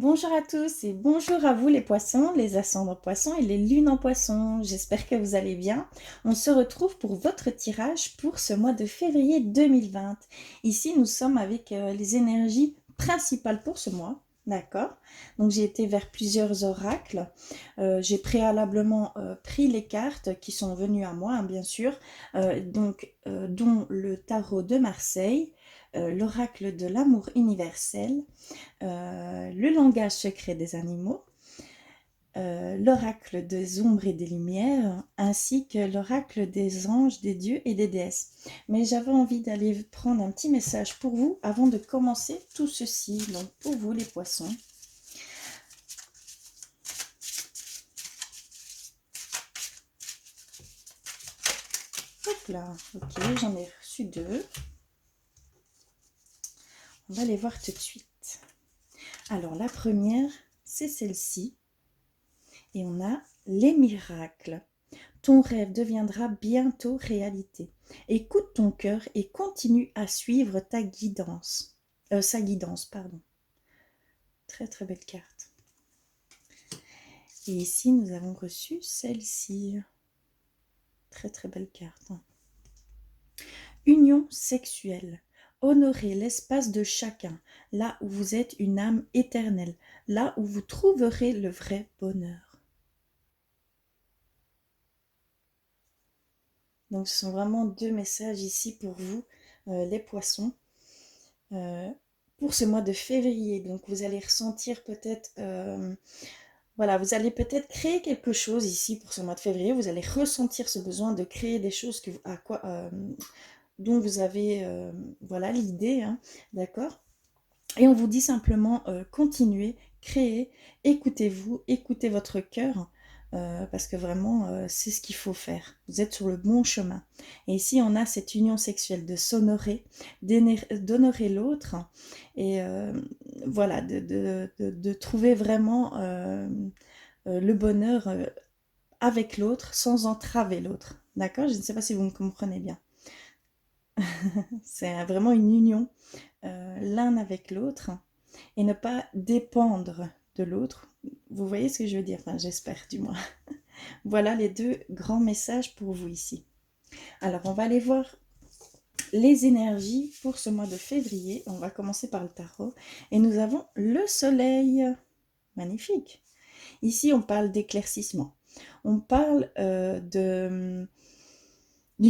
Bonjour à tous et bonjour à vous les poissons, les ascendants poissons et les lunes en poissons. J'espère que vous allez bien. On se retrouve pour votre tirage pour ce mois de février 2020. Ici, nous sommes avec les énergies principales pour ce mois. D'accord. Donc j'ai été vers plusieurs oracles. J'ai préalablement pris les cartes qui sont venues à moi, hein, bien sûr. Dont le tarot de Marseille, l'oracle de l'amour universel, le langage secret des animaux, l'oracle des ombres et des lumières, ainsi que l'oracle des anges, des dieux et des déesses. Mais j'avais envie d'aller prendre un petit message pour vous avant de commencer tout ceci. Donc pour vous les poissons. Hop là, ok, j'en ai reçu deux. On va les voir tout de suite. Alors la première, c'est celle-ci. Et on a les miracles. Ton rêve deviendra bientôt réalité. Écoute ton cœur et continue à suivre ta guidance. Sa guidance, pardon. Très très belle carte. Et ici, nous avons reçu celle-ci. Très très belle carte. Union sexuelle. Honorez l'espace de chacun, là où vous êtes une âme éternelle, là où vous trouverez le vrai bonheur. Donc ce sont vraiment deux messages ici pour vous, les poissons, pour ce mois de février. Donc vous allez ressentir peut-être, voilà, vous allez peut-être créer quelque chose ici pour ce mois de février. Vous allez ressentir ce besoin de créer des choses dont vous avez voilà l'idée, hein, d'accord. Et on vous dit simplement continuez, créez, écoutez-vous, écoutez votre cœur, parce que vraiment c'est ce qu'il faut faire. Vous êtes sur le bon chemin. Et ici on a cette union sexuelle de s'honorer, d'honorer l'autre, et voilà, de trouver vraiment le bonheur avec l'autre sans entraver l'autre. D'accord? Je ne sais pas si vous me comprenez bien. C'est vraiment une union l'un avec l'autre et ne pas dépendre de l'autre. Vous voyez ce que je veux dire? Enfin, j'espère du moins. Voilà les deux grands messages pour vous ici. Alors, on va aller voir les énergies pour ce mois de février. On va commencer par le tarot. Et nous avons le soleil. Magnifique. Ici, on parle d'éclaircissement. On parle d'une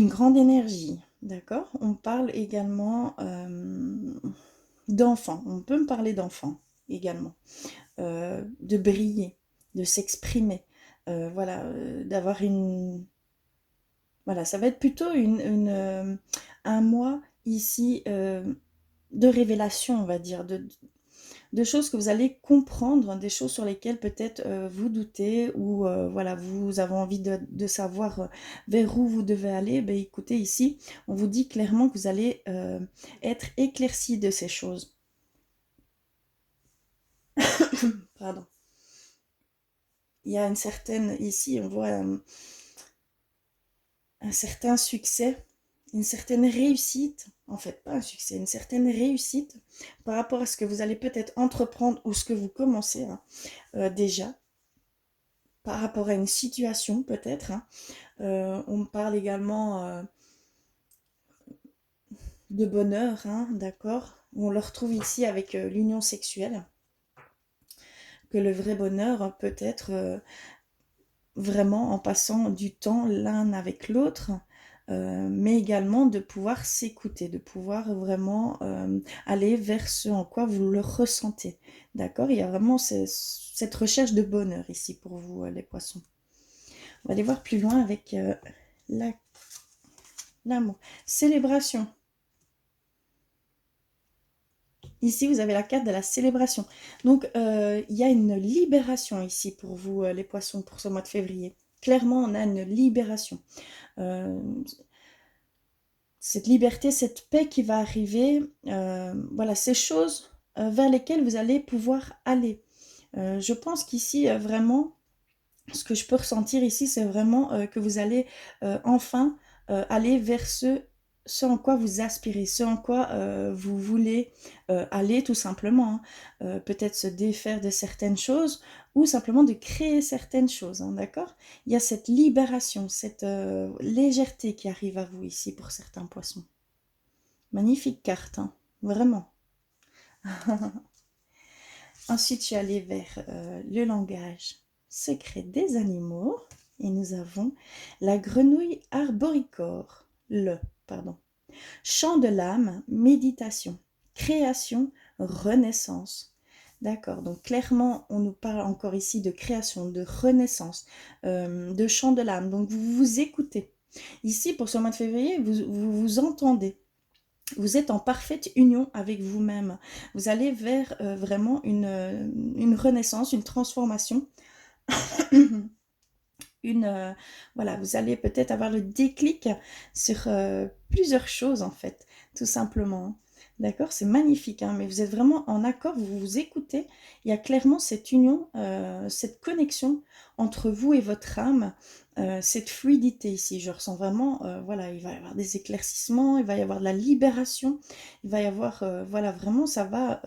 grande énergie. D'accord? On parle également d'enfants. On peut me parler d'enfants également. De briller, de s'exprimer, voilà, d'avoir une... Voilà, ça va être plutôt un mois ici de révélation, on va dire, de choses que vous allez comprendre, des choses sur lesquelles peut-être vous doutez ou voilà, vous avez envie de savoir vers où vous devez aller. Ben, écoutez, ici, on vous dit clairement que vous allez être éclairci de ces choses. Pardon. Il y a une certaine, ici, on voit un certain succès, une certaine réussite, en fait, pas un succès, une certaine réussite par rapport à ce que vous allez peut-être entreprendre ou ce que vous commencez hein, déjà, par rapport à une situation peut-être. Hein. On parle également de bonheur, hein, d'accord? On le retrouve ici avec l'union sexuelle, que le vrai bonheur peut être vraiment en passant du temps l'un avec l'autre, mais également de pouvoir s'écouter, de pouvoir vraiment aller vers ce en quoi vous le ressentez. D'accord? Il y a vraiment cette recherche de bonheur ici pour vous, les poissons. On va aller voir plus loin avec l'amour. Célébration. Ici, vous avez la carte de la célébration. Donc, il y a une libération ici pour vous, les poissons, pour ce mois de février. Clairement, on a une libération. Cette liberté, cette paix qui va arriver, voilà, ces choses vers lesquelles vous allez pouvoir aller. Je pense qu'ici, vraiment, ce que je peux ressentir ici, c'est vraiment que vous allez enfin aller vers ce ce en quoi vous aspirez, ce en quoi vous voulez aller tout simplement, hein. Peut-être se défaire de certaines choses ou simplement de créer certaines choses, hein, d'accord? Il y a cette libération, cette légèreté qui arrive à vous ici pour certains poissons. Magnifique carte, hein, vraiment. Ensuite, je suis allée vers le langage secret des animaux et nous avons la grenouille arboricore, pardon. Chant de l'âme, méditation, création, renaissance. D'accord, donc clairement, on nous parle encore ici de création, de renaissance, de chant de l'âme. Donc vous vous écoutez. Ici, pour ce mois de février, vous entendez. Vous êtes en parfaite union avec vous-même. Vous allez vers vraiment une renaissance, une transformation. Voilà, vous allez peut-être avoir le déclic sur plusieurs choses en fait, tout simplement. D'accord, c'est magnifique, hein, mais vous êtes vraiment en accord, vous vous écoutez. Il y a clairement cette union, cette connexion entre vous et votre âme, cette fluidité ici. Je ressens vraiment, voilà, il va y avoir des éclaircissements, il va y avoir de la libération, il va y avoir, voilà, vraiment, ça va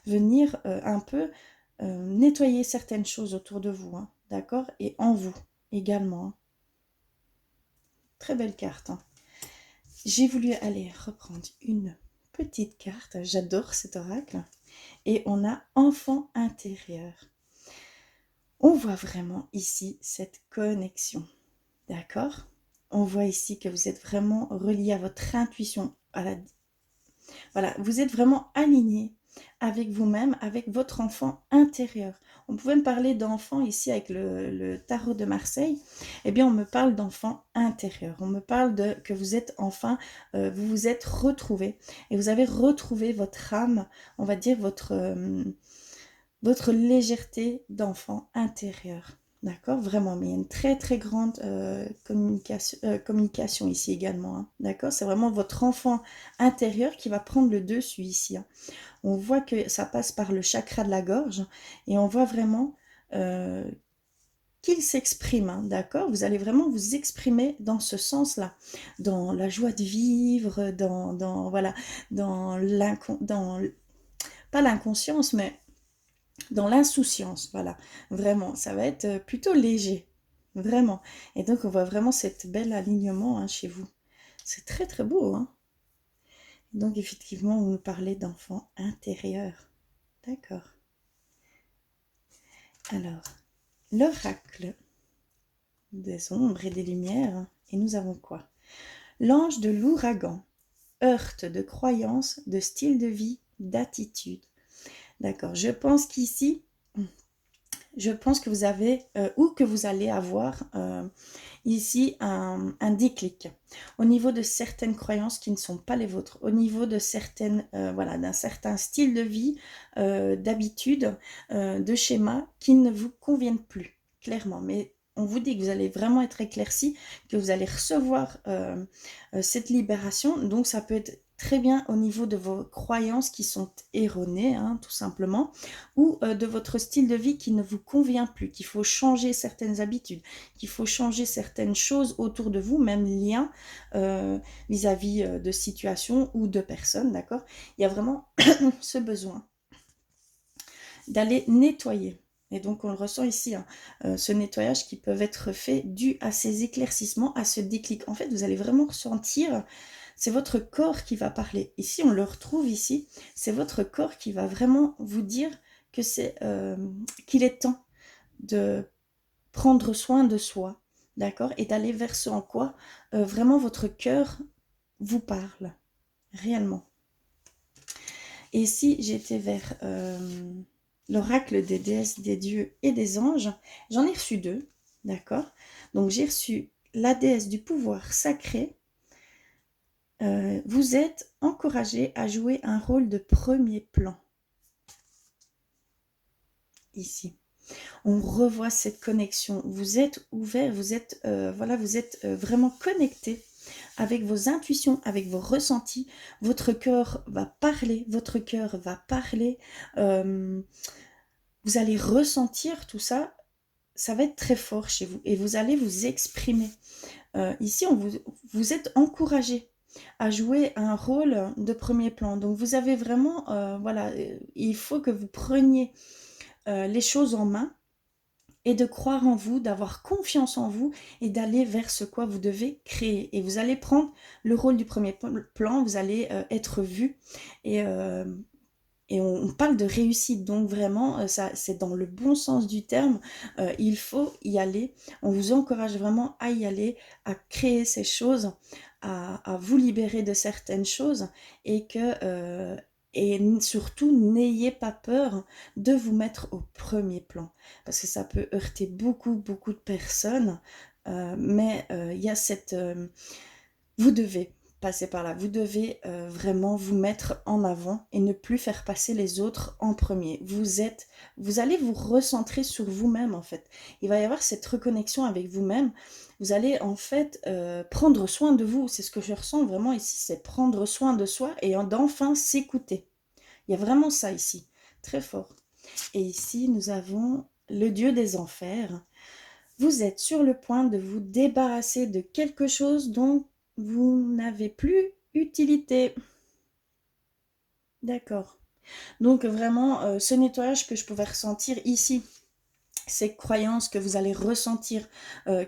venir un peu nettoyer certaines choses autour de vous, hein, d'accord, et en vous également. Très belle carte, hein. J'ai voulu aller reprendre une petite carte. J'adore cet oracle. Et on a enfant intérieur. On voit vraiment ici cette connexion. D'accord? On voit ici que vous êtes vraiment relié à votre intuition. Voilà, vous êtes vraiment aligné avec vous-même, avec votre enfant intérieur. On pouvait me parler d'enfant ici avec le tarot de Marseille. Eh bien, on me parle d'enfant intérieur. On me parle de que vous êtes enfin, vous vous êtes retrouvé et vous avez retrouvé votre âme, on va dire votre légèreté d'enfant intérieur. D'accord? Vraiment, mais il y a une très très grande communication ici également. Hein. D'accord? C'est vraiment votre enfant intérieur qui va prendre le dessus ici. Hein. On voit que ça passe par le chakra de la gorge et on voit vraiment qu'il s'exprime. Hein, d'accord? Vous allez vraiment vous exprimer dans ce sens-là, dans la joie de vivre, voilà, pas l'inconscience, mais dans l'insouciance, voilà, vraiment, ça va être plutôt léger, vraiment. Et donc, on voit vraiment cet bel alignement hein, chez vous. C'est très, très beau. Hein. Donc, effectivement, vous nous parlez d'enfant intérieur. D'accord. Alors, l'oracle des ombres et des lumières. Et nous avons quoi? L'ange de l'ouragan, heurte de croyances, de style de vie, d'attitude. D'accord, je pense qu'ici, je pense que vous avez, ou que vous allez avoir ici un déclic au niveau de certaines croyances qui ne sont pas les vôtres, au niveau de certaines, voilà, d'un certain style de vie, d'habitude, de schéma qui ne vous conviennent plus, clairement. Mais on vous dit que vous allez vraiment être éclairci, que vous allez recevoir cette libération. Donc ça peut être très bien au niveau de vos croyances qui sont erronées, hein, tout simplement, ou de votre style de vie qui ne vous convient plus, qu'il faut changer certaines habitudes, qu'il faut changer certaines choses autour de vous, même liens vis-à-vis de situations ou de personnes, d'accord? Il y a vraiment ce besoin d'aller nettoyer. Et donc on le ressent ici, hein, ce nettoyage qui peut être fait dû à ces éclaircissements, à ce déclic. En fait, vous allez vraiment ressentir, c'est votre corps qui va parler. Ici, on le retrouve ici, c'est votre corps qui va vraiment vous dire que qu'il est temps de prendre soin de soi, d'accord? Et d'aller vers ce en quoi vraiment votre cœur vous parle, réellement. Et si j'étais vers l'oracle des déesses, des dieux et des anges, j'en ai reçu deux, d'accord? Donc j'ai reçu la déesse du pouvoir sacré. Vous êtes encouragé à jouer un rôle de premier plan. Ici. On revoit cette connexion. Vous êtes ouvert, vous êtes, voilà, vous êtes vraiment connecté avec vos intuitions, avec vos ressentis. Votre cœur va parler, votre cœur va parler. Vous allez ressentir tout ça. Ça va être très fort chez vous et vous allez vous exprimer. Ici, vous êtes encouragé à jouer un rôle de premier plan. Donc vous avez vraiment, voilà, il faut que vous preniez les choses en main et de croire en vous, d'avoir confiance en vous et d'aller vers ce quoi vous devez créer. Et vous allez prendre le rôle du premier plan, vous allez être vu et, on parle de réussite, donc vraiment, ça, c'est dans le bon sens du terme. Il faut y aller. On vous encourage vraiment à y aller, à créer ces choses, à vous libérer de certaines choses et et surtout, n'ayez pas peur de vous mettre au premier plan parce que ça peut heurter beaucoup, beaucoup de personnes. Mais il y a vous devez passer par là. Vous devez vraiment vous mettre en avant et ne plus faire passer les autres en premier. Vous allez vous recentrer sur vous-même en fait. Il va y avoir cette reconnexion avec vous-même. Vous allez en fait prendre soin de vous. C'est ce que je ressens vraiment ici, c'est prendre soin de soi et d'enfin s'écouter. Il y a vraiment ça ici, très fort. Et ici, nous avons le dieu des enfers. Vous êtes sur le point de vous débarrasser de quelque chose dont vous n'avez plus utilité. D'accord. Donc vraiment, ce nettoyage que je pouvais ressentir ici, ces croyances que vous allez ressentir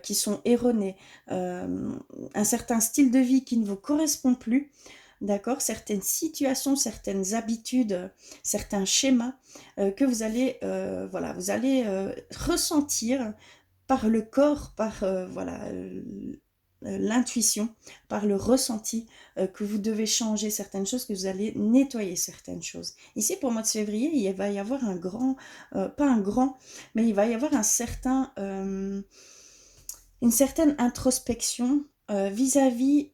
qui sont erronées, un certain style de vie qui ne vous correspond plus, d'accord, certaines situations, certaines habitudes, certains schémas que vous allez, voilà, vous allez ressentir par le corps, par voilà, l'intuition, par le ressenti, que vous devez changer certaines choses, que vous allez nettoyer certaines choses. Ici, pour le mois de février, il va y avoir un grand, pas un grand, mais il va y avoir une certaine introspection vis-à-vis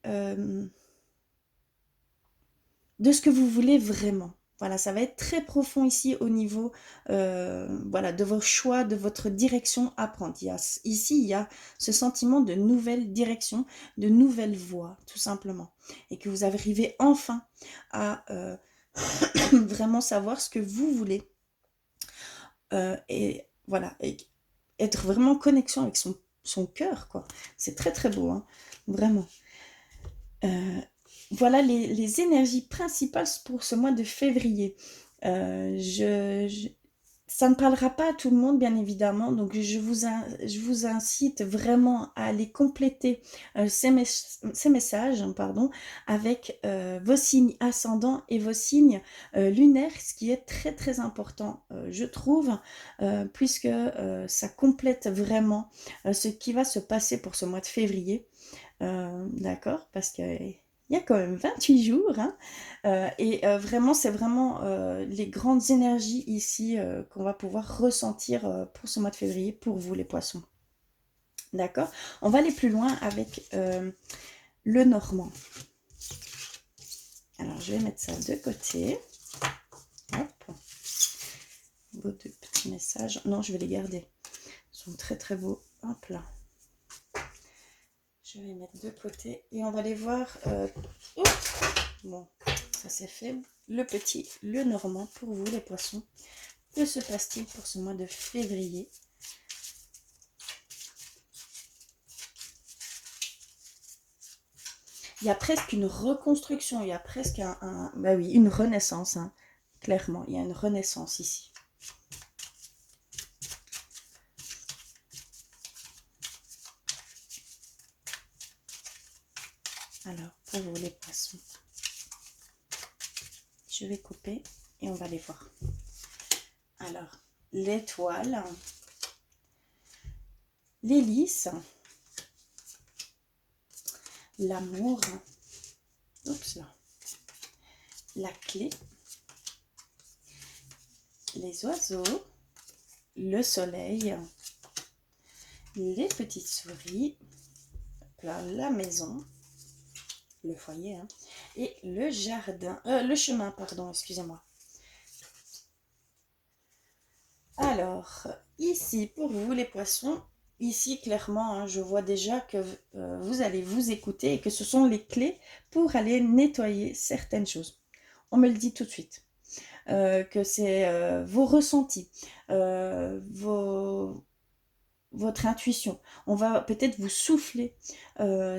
de ce que vous voulez vraiment. Voilà, ça va être très profond ici au niveau voilà, de vos choix, de votre direction à prendre. Ici, il y a ce sentiment de nouvelle direction, de nouvelle voie, tout simplement. Et que vous arrivez enfin à vraiment savoir ce que vous voulez. Et voilà, et être vraiment en connexion avec son cœur, quoi. C'est très très beau, hein, vraiment. Voilà les énergies principales pour ce mois de février. Ça ne parlera pas à tout le monde, bien évidemment, donc je vous incite vraiment à aller compléter ces messages, pardon, avec vos signes ascendants et vos signes lunaires, ce qui est très très important, je trouve, puisque ça complète vraiment ce qui va se passer pour ce mois de février. D'accord, parce que il y a quand même 28 jours, hein, et vraiment, c'est vraiment les grandes énergies ici qu'on va pouvoir ressentir pour ce mois de février, pour vous les poissons. D'accord. On va aller plus loin avec le normand. Alors, je vais mettre ça de côté. Hop. Vos deux petits messages. Non, je vais les garder. Ils sont très très beaux. Hop là. Je vais les mettre de côté et on va les voir. Bon, ça c'est fait. Le normand pour vous les poissons. Que se passe-t-il pour ce mois de février? Il y a presque une reconstruction, il y a presque bah oui, une renaissance, hein. Clairement, il y a une renaissance ici. Alors, pour vous les poissons, je vais couper et on va les voir. Alors, l'étoile, l'hélice, l'amour, oups là, la clé, les oiseaux, le soleil, les petites souris, la maison, le foyer, hein, et le jardin, le chemin, pardon, excusez-moi. Alors, ici, pour vous les poissons, ici, clairement, hein, je vois déjà que vous allez vous écouter et que ce sont les clés pour aller nettoyer certaines choses. On me le dit tout de suite. Que c'est vos ressentis, votre intuition. On va peut-être vous souffler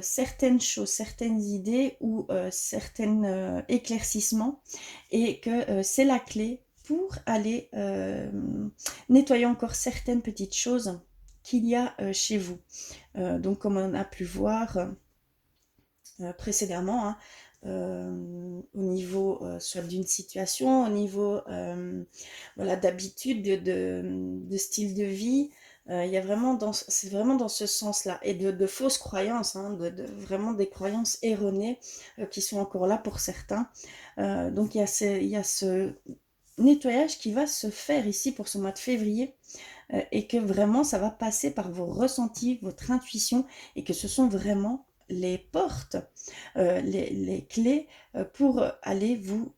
certaines choses, certaines idées ou certains éclaircissements et que c'est la clé pour aller nettoyer encore certaines petites choses qu'il y a chez vous. Donc comme on a pu voir précédemment, hein, au niveau soit d'une situation, au niveau voilà, d'habitude, de style de vie. Il y a vraiment c'est vraiment dans ce sens-là. Et de fausses croyances, hein, vraiment des croyances erronées qui sont encore là pour certains. Donc il y a ce nettoyage qui va se faire ici pour ce mois de février et que vraiment ça va passer par vos ressentis, votre intuition et que ce sont vraiment les portes, les clés pour aller vous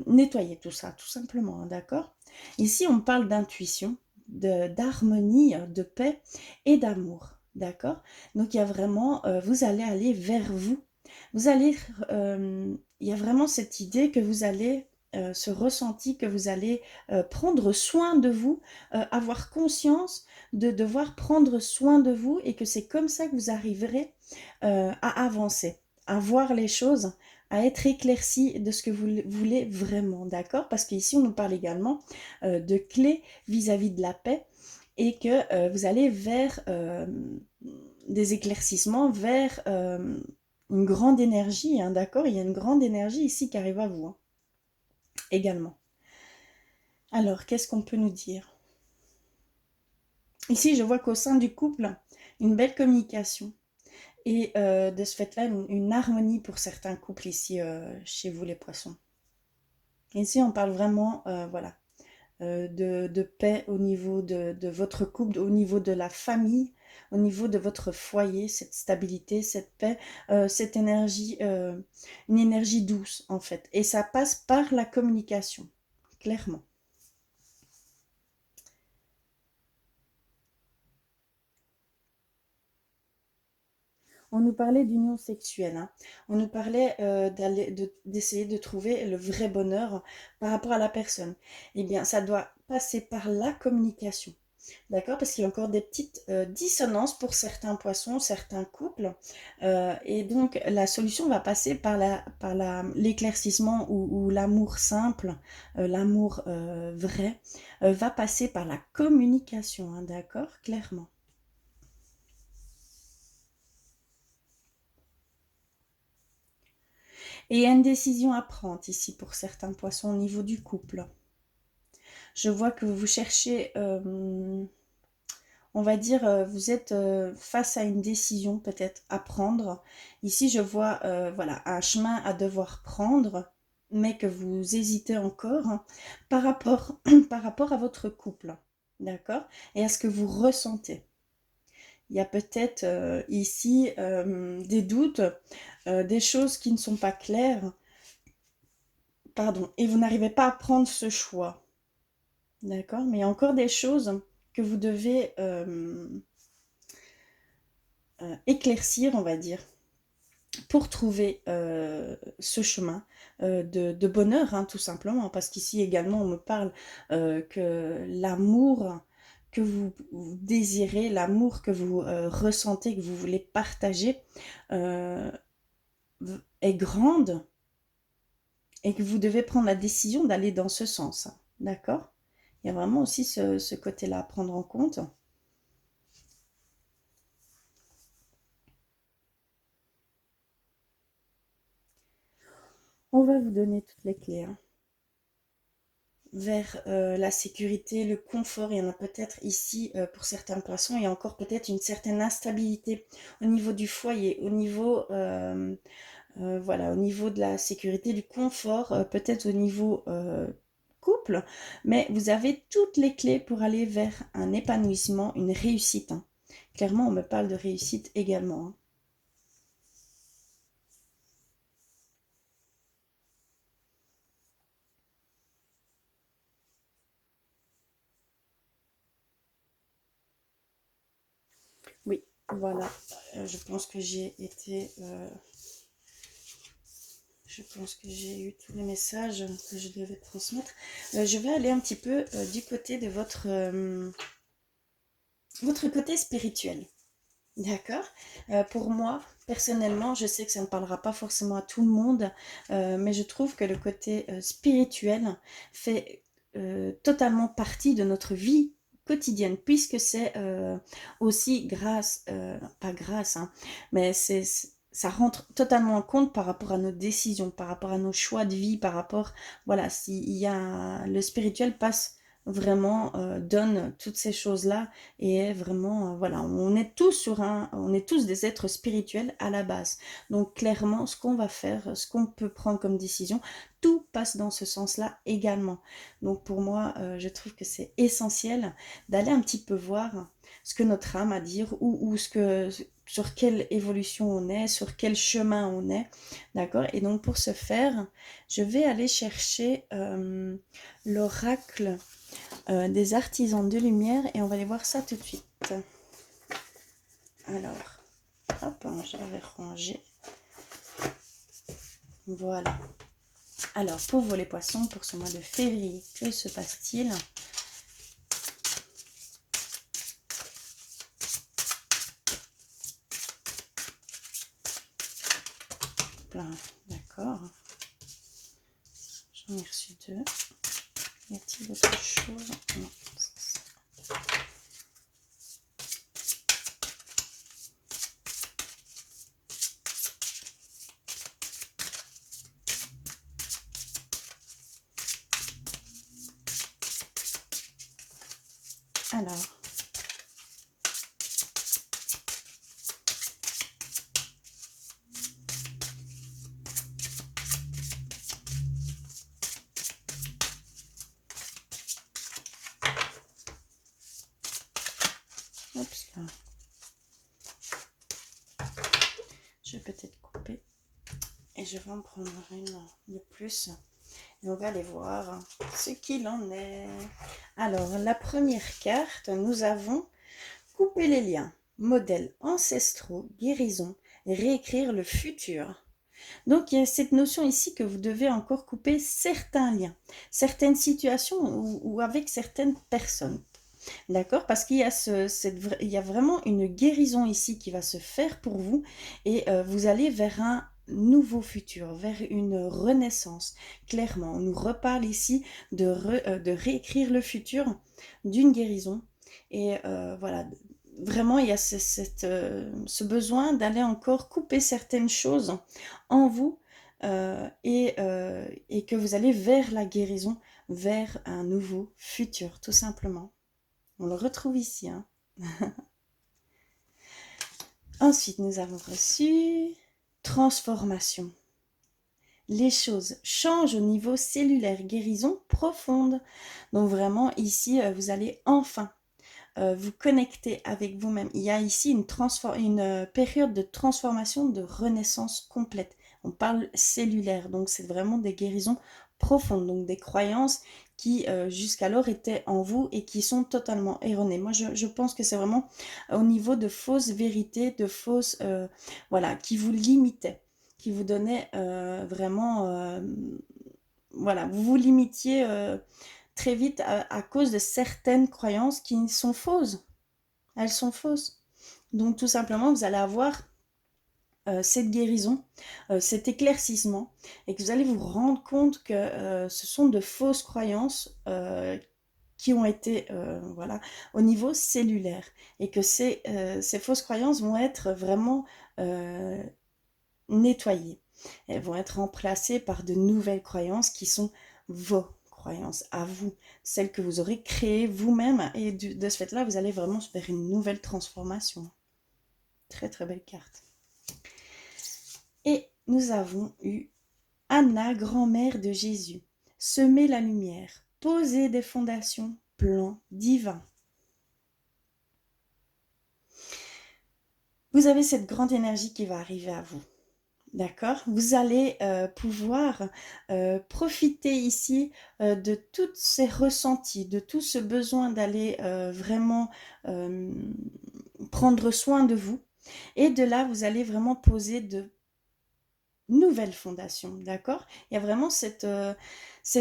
nettoyer tout ça, tout simplement, hein, d'accord? Ici, on parle d'intuition, d'harmonie, de paix et d'amour, d'accord? Donc, il y a vraiment, vous allez aller vers vous. Vous allez, il y a vraiment cette idée que vous allez, ce ressenti que vous allez prendre soin de vous, avoir conscience de devoir prendre soin de vous et que c'est comme ça que vous arriverez à avancer, à voir les choses, à être éclairci de ce que vous voulez vraiment, d'accord? Parce qu'ici, on nous parle également de clés vis-à-vis de la paix et que vous allez vers des éclaircissements, vers une grande énergie, hein, d'accord? Il y a une grande énergie ici qui arrive à vous, hein, également. Alors, qu'est-ce qu'on peut nous dire? Ici, je vois qu'au sein du couple, une belle communication. Et de ce fait-là, une harmonie pour certains couples ici, chez vous les poissons. Ici, on parle vraiment, voilà, de paix au niveau de votre couple, au niveau de la famille, au niveau de votre foyer, cette stabilité, cette paix, cette énergie, une énergie douce en fait. Et ça passe par la communication, clairement. On nous parlait d'union sexuelle, hein. On nous parlait d'essayer de trouver le vrai bonheur par rapport à la personne. Eh bien, ça doit passer par la communication. D'accord? Parce qu'il y a encore des petites dissonances pour certains poissons, certains couples. Et donc, la solution va passer par l'éclaircissement ou l'amour simple, l'amour vrai, va passer par la communication, hein, d'accord? Clairement. Et il y a une décision à prendre ici pour certains poissons au niveau du couple. Je vois que vous cherchez, on va dire, vous êtes face à une décision peut-être à prendre. Ici, je vois voilà, un chemin à devoir prendre, mais que vous hésitez encore hein, par rapport, par rapport à votre couple. D'accord? Et à ce que vous ressentez. Il y a peut-être ici des doutes, des choses qui ne sont pas claires. Pardon, et vous n'arrivez pas à prendre ce choix. D'accord? Mais il y a encore des choses que vous devez éclaircir, on va dire, pour trouver ce chemin de bonheur, hein, tout simplement. Parce qu'ici également, on me parle que l'amour que vous désirez, l'amour que vous ressentez, que vous voulez partager, euh, est grande et que vous devez prendre la décision d'aller dans ce sens. D'accord? Il y a vraiment aussi ce côté-là à prendre en compte. On va vous donner toutes les clés hein, vers la sécurité, le confort. Il y en a peut-être ici pour certains poissons. Il y a encore peut-être une certaine instabilité au niveau du foyer, au niveau, voilà, au niveau de la sécurité, du confort, peut-être au niveau couple. Mais vous avez toutes les clés pour aller vers un épanouissement, une réussite. Hein. Clairement, on me parle de réussite également. Hein. Oui, voilà. Je pense que j'ai été... je pense que j'ai eu tous les messages que je devais transmettre. Je vais aller un petit peu du côté de votre côté spirituel. D'accord. Pour moi, personnellement, je sais que ça ne parlera pas forcément à tout le monde, mais je trouve que le côté spirituel fait totalement partie de notre vie quotidienne, puisque c'est aussi grâce, pas grâce, hein, mais ça rentre totalement en compte par rapport à nos décisions, par rapport à nos choix de vie, par rapport, voilà, s'il y a, le spirituel passe vraiment, donne toutes ces choses-là et est vraiment, voilà, on est tous des êtres spirituels à la base. Donc clairement, ce qu'on va faire, ce qu'on peut prendre comme décision, tout passe dans ce sens-là également. Donc pour moi, je trouve que c'est essentiel d'aller un petit peu voir ce que notre âme a à dire ou sur quelle évolution on est, sur quel chemin on est, d'accord. Et donc pour ce faire, je vais aller chercher l'oracle des artisans de lumière et on va aller voir ça tout de suite. Alors, hop, je l'avais rangé. Voilà. Alors, pour vous les poissons, pour ce mois de février, que se passe-t-il? Plein, d'accord. J'en ai reçu 2. Y a-t-il autre chose? Non, c'est ça. Alors, hop là. Je vais peut-être couper et je vais en prendre une de plus. Et on va aller voir ce qu'il en est. Alors, la première carte, nous avons couper les liens, modèles ancestraux, guérison, réécrire le futur. Donc il y a cette notion ici que vous devez encore couper certains liens, certaines situations ou avec certaines personnes. D'accord? Parce qu'il y a, il y a vraiment une guérison ici qui va se faire pour vous et vous allez vers un nouveau futur, vers une renaissance. Clairement, on nous reparle ici de réécrire le futur d'une guérison. Et voilà, vraiment, il y a ce besoin d'aller encore couper certaines choses en vous et que vous allez vers la guérison, vers un nouveau futur, tout simplement. On le retrouve ici. Hein. Ensuite, nous avons reçu transformation. Les choses changent au niveau cellulaire, guérison profonde. Donc vraiment, ici, vous allez enfin vous connecter avec vous-même. Il y a ici une période de transformation, de renaissance complète. On parle cellulaire, donc c'est vraiment des guérisons profondes, donc des croyances qui jusqu'alors étaient en vous et qui sont totalement erronées. Moi, je pense que c'est vraiment au niveau de fausses vérités, de fausses, voilà, qui vous limitaient, qui vous donnaient vraiment, voilà, vous vous limitiez très vite à cause de certaines croyances qui sont fausses. Elles sont fausses. Donc tout simplement, vous allez avoir cette guérison, cet éclaircissement, et que vous allez vous rendre compte que ce sont de fausses croyances qui ont été voilà, au niveau cellulaire, et que ces fausses croyances vont être vraiment nettoyées. Elles vont être remplacées par de nouvelles croyances qui sont vos croyances à vous, celles que vous aurez créées vous-même, et de ce fait-là, vous allez vraiment faire une nouvelle transformation. Très très belle carte. Et nous avons eu Anna, grand-mère de Jésus. Semer la lumière, poser des fondations, plan divin. Vous avez cette grande énergie qui va arriver à vous. D'accord? Vous allez pouvoir profiter ici de tous ces ressentis, de tout ce besoin d'aller vraiment prendre soin de vous. Et de là, vous allez vraiment poser de nouvelle fondation, d'accord? Il y a vraiment cette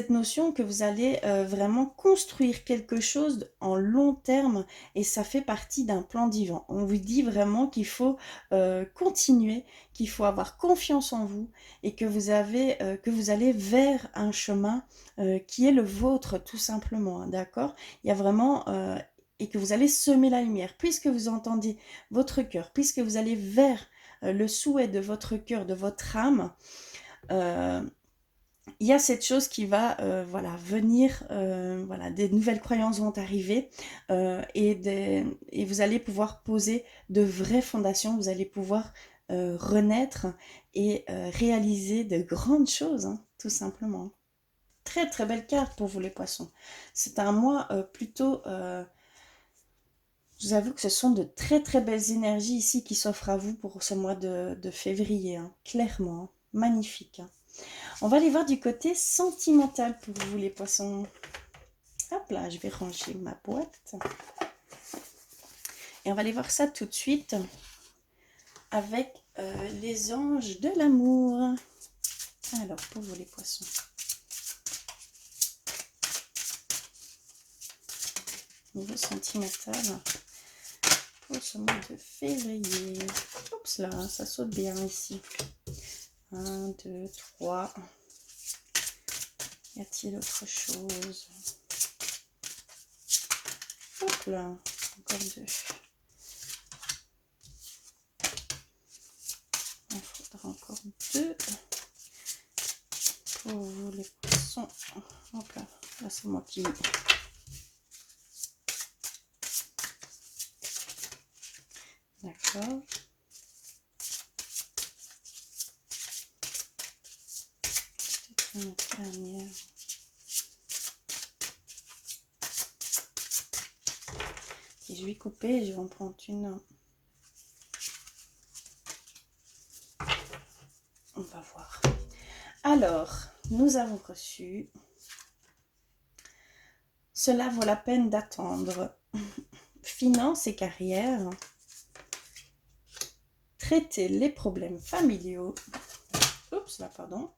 notion que vous allez vraiment construire quelque chose en long terme et ça fait partie d'un plan divin. On vous dit vraiment qu'il faut continuer, qu'il faut avoir confiance en vous et que vous allez vers un chemin qui est le vôtre tout simplement, hein, d'accord? Il y a vraiment et que vous allez semer la lumière, puisque vous entendez votre cœur, puisque vous allez vers le souhait de votre cœur, de votre âme, euh, il y a cette chose qui va voilà, venir, voilà, des nouvelles croyances vont arriver et vous allez pouvoir poser de vraies fondations, vous allez pouvoir renaître et réaliser de grandes choses, hein, tout simplement. Très très belle carte pour vous les poissons. C'est un mois plutôt... je vous avoue que ce sont de très très belles énergies ici qui s'offrent à vous pour ce mois de février, hein, clairement, hein, magnifique. Hein. On va aller voir du côté sentimental pour vous les poissons. Hop là, je vais ranger ma boîte. Et on va aller voir ça tout de suite avec les anges de l'amour. Alors, pour vous les poissons. Niveau sentimental pour ce mois de février. Oups là, ça saute bien ici. 1, 2, 3. Y a-t-il autre chose? Hop là, encore 2. Il faudra encore 2 pour vous les poissons. Hop là, là c'est moi qui... D'accord. Une dernière. Si je vais couper, je vais en prendre une. On va voir. Alors, nous avons reçu. Cela vaut la peine d'attendre. Finances et carrière. Traiter les problèmes familiaux. Oups, là, pardon.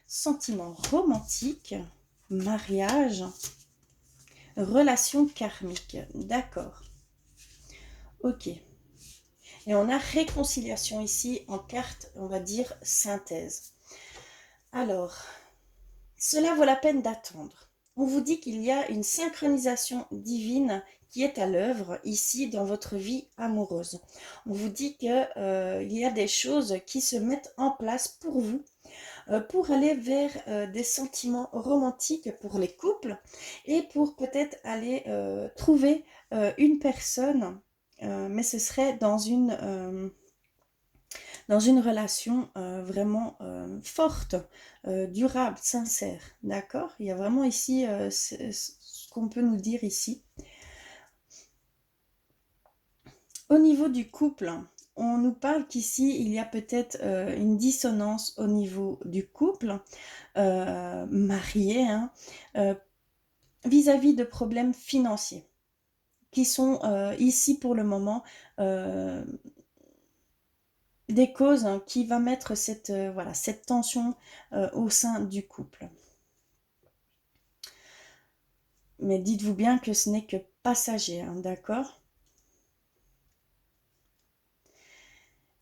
Sentiments romantiques. Mariage. Relation karmique. D'accord. Ok. Et on a réconciliation ici en carte, on va dire synthèse. Alors, cela vaut la peine d'attendre. On vous dit qu'il y a une synchronisation divine qui est à l'œuvre ici dans votre vie amoureuse. On vous dit qu'il y a des choses qui se mettent en place pour vous, pour aller vers des sentiments romantiques pour les couples et pour peut-être aller trouver une personne, mais ce serait dans une relation vraiment forte, durable, sincère, d'accord? Il y a vraiment ici ce qu'on peut nous dire ici. Au niveau du couple, on nous parle qu'ici, il y a peut-être une dissonance au niveau du couple, marié, hein, vis-à-vis de problèmes financiers, qui sont ici pour le moment des causes hein, qui va mettre voilà, cette tension au sein du couple. Mais dites-vous bien que ce n'est que passager, hein, d'accord?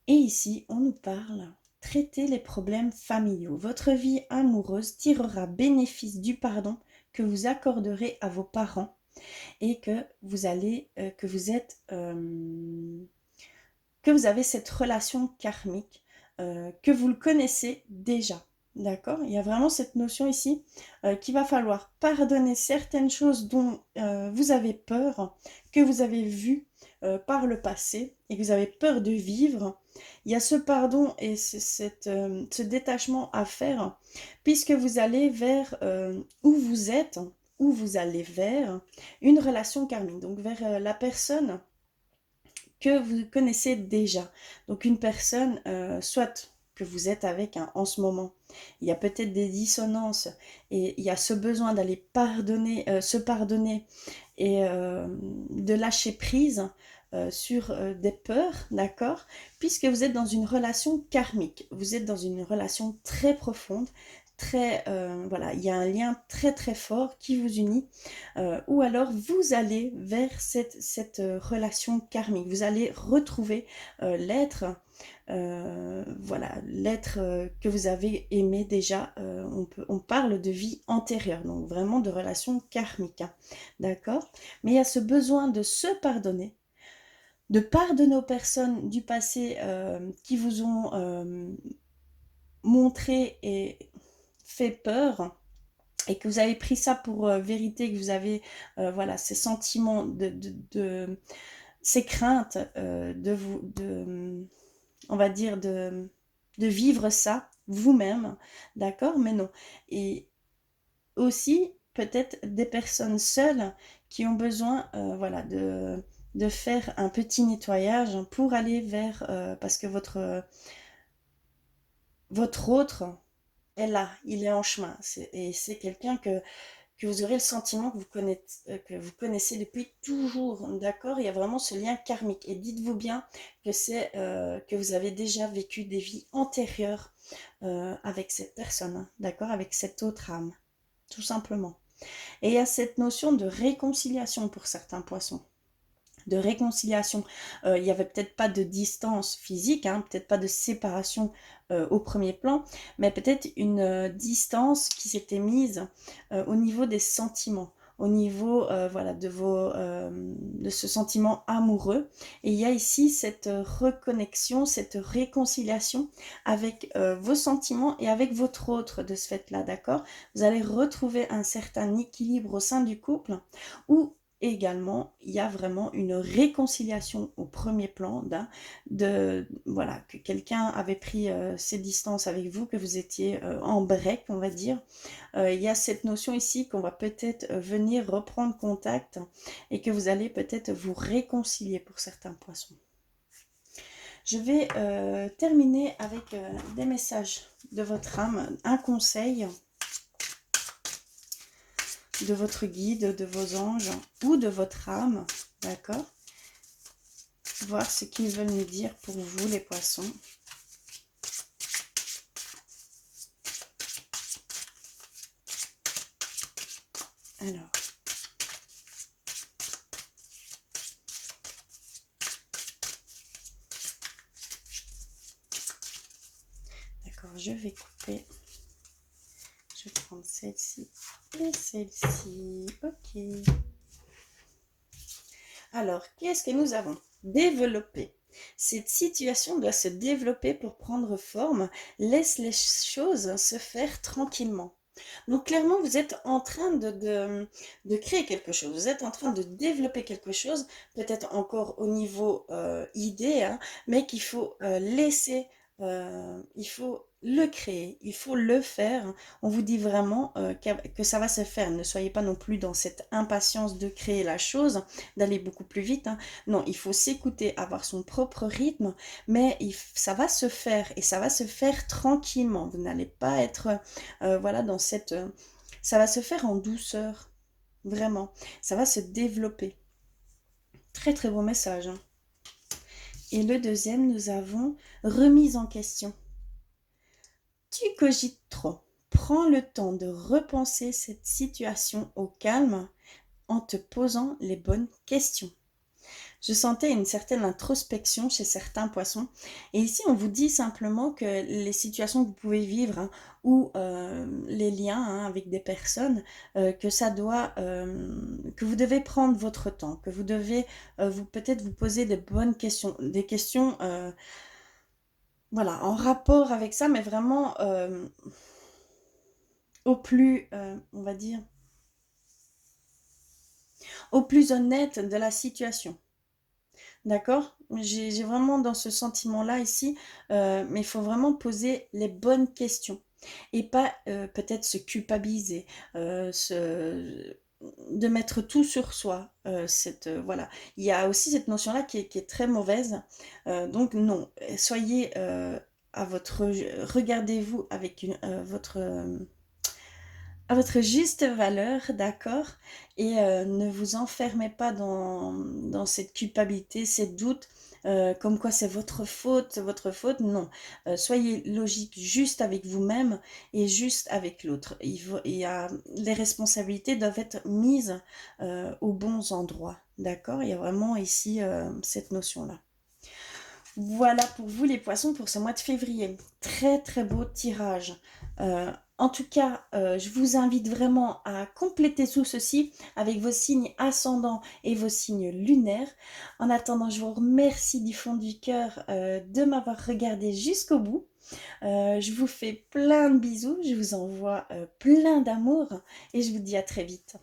Et ici, on nous parle, traiter les problèmes familiaux. Votre vie amoureuse tirera bénéfice du pardon que vous accorderez à vos parents et que vous avez cette relation karmique, que vous le connaissez déjà. D'accord? Il y a vraiment cette notion ici qu'il va falloir pardonner certaines choses dont vous avez peur, que vous avez vues par le passé et que vous avez peur de vivre. Il y a ce pardon et ce détachement à faire puisque vous allez vers où vous êtes, où vous allez vers une relation karmique, donc vers la personne que vous connaissez déjà. Donc une personne, soit que vous êtes avec hein, en ce moment, il y a peut-être des dissonances et il y a ce besoin d'aller pardonner, se pardonner et de lâcher prise sur des peurs, d'accord? Puisque vous êtes dans une relation karmique, vous êtes dans une relation très profonde, très, voilà, il y a un lien très très fort qui vous unit, ou alors vous allez vers cette relation karmique, vous allez retrouver l'être, voilà, l'être que vous avez aimé déjà, on parle de vie antérieure, donc vraiment de relation karmique, hein, d'accord? Mais il y a ce besoin de se pardonner, de pardonner aux personnes du passé qui vous ont montré et fait peur, et que vous avez pris ça pour vérité, que vous avez voilà, ces sentiments ces craintes on va dire, de vivre ça vous-même, d'accord? Mais non. Et aussi, peut-être des personnes seules qui ont besoin, voilà, de faire un petit nettoyage pour aller vers, parce que votre autre est là, il est en chemin. Et c'est quelqu'un que vous aurez le sentiment que vous connaissez depuis toujours, d'accord? Il y a vraiment ce lien karmique. Et dites-vous bien que c'est que vous avez déjà vécu des vies antérieures avec cette personne, hein, d'accord? Avec cette autre âme, tout simplement. Et il y a cette notion de réconciliation pour certains poissons. De réconciliation. Il n'y avait peut-être pas de distance physique, hein, peut-être pas de séparation au premier plan, mais peut-être une distance qui s'était mise au niveau des sentiments, au niveau voilà, de ce sentiment amoureux. Et il y a ici cette reconnexion, cette réconciliation avec vos sentiments et avec votre autre de ce fait-là, d'accord? Vous allez retrouver un certain équilibre au sein du couple où également, il y a vraiment une réconciliation au premier plan voilà, que quelqu'un avait pris ses distances avec vous, que vous étiez en break, on va dire. Il y a cette notion ici qu'on va peut-être venir reprendre contact et que vous allez peut-être vous réconcilier pour certains poissons. Je vais terminer avec des messages de votre âme, un conseil de votre guide, de vos anges ou de votre âme, d'accord? Voir ce qu'ils veulent nous dire pour vous, les poissons. Alors, d'accord, je vais couper. Je vais prendre celle-ci et celle-ci. Ok. Alors, qu'est-ce que nous avons? Développer. Cette situation doit se développer pour prendre forme. Laisse les choses se faire tranquillement. Donc clairement, vous êtes en train de créer quelque chose. Vous êtes en train de développer quelque chose, peut-être encore au niveau idée, hein, mais qu'il faut laisser, il faut le créer, il faut le faire. On vous dit vraiment que ça va se faire. Ne soyez pas non plus dans cette impatience de créer la chose, d'aller beaucoup plus vite, hein. Non, il faut s'écouter, avoir son propre rythme, mais ça va se faire et ça va se faire tranquillement. Vous n'allez pas être voilà, dans cette... ça va se faire en douceur, vraiment. Ça va se développer. Très très beau message, hein. Et le deuxième, nous avons remise en question. Tu cogites trop. Prends le temps de repenser cette situation au calme en te posant les bonnes questions. Je sentais une certaine introspection chez certains poissons. Et ici, on vous dit simplement que les situations que vous pouvez vivre, hein, ou les liens, hein, avec des personnes, que ça doit, que vous devez prendre votre temps, que vous devez peut-être vous poser des bonnes questions, des questions, voilà, en rapport avec ça, mais vraiment au plus, on va dire, au plus honnête de la situation. D'accord? J'ai vraiment dans ce sentiment-là ici, mais il faut vraiment poser les bonnes questions et pas peut-être se culpabiliser, de mettre tout sur soi. Voilà. Il y a aussi cette notion-là qui est très mauvaise. Donc non, soyez regardez-vous avec à votre juste valeur, d'accord? Et ne vous enfermez pas dans cette culpabilité, ces doutes, comme quoi c'est votre faute, non. Soyez logique juste avec vous-même et juste avec l'autre. Les responsabilités doivent être mises, aux bons endroits, d'accord? Il y a vraiment ici, cette notion-là. Voilà pour vous les poissons pour ce mois de février. Très très beau tirage. En tout cas, je vous invite vraiment à compléter tout ceci avec vos signes ascendants et vos signes lunaires. En attendant, je vous remercie du fond du cœur de m'avoir regardé jusqu'au bout. Je vous fais plein de bisous, je vous envoie plein d'amour et je vous dis à très vite.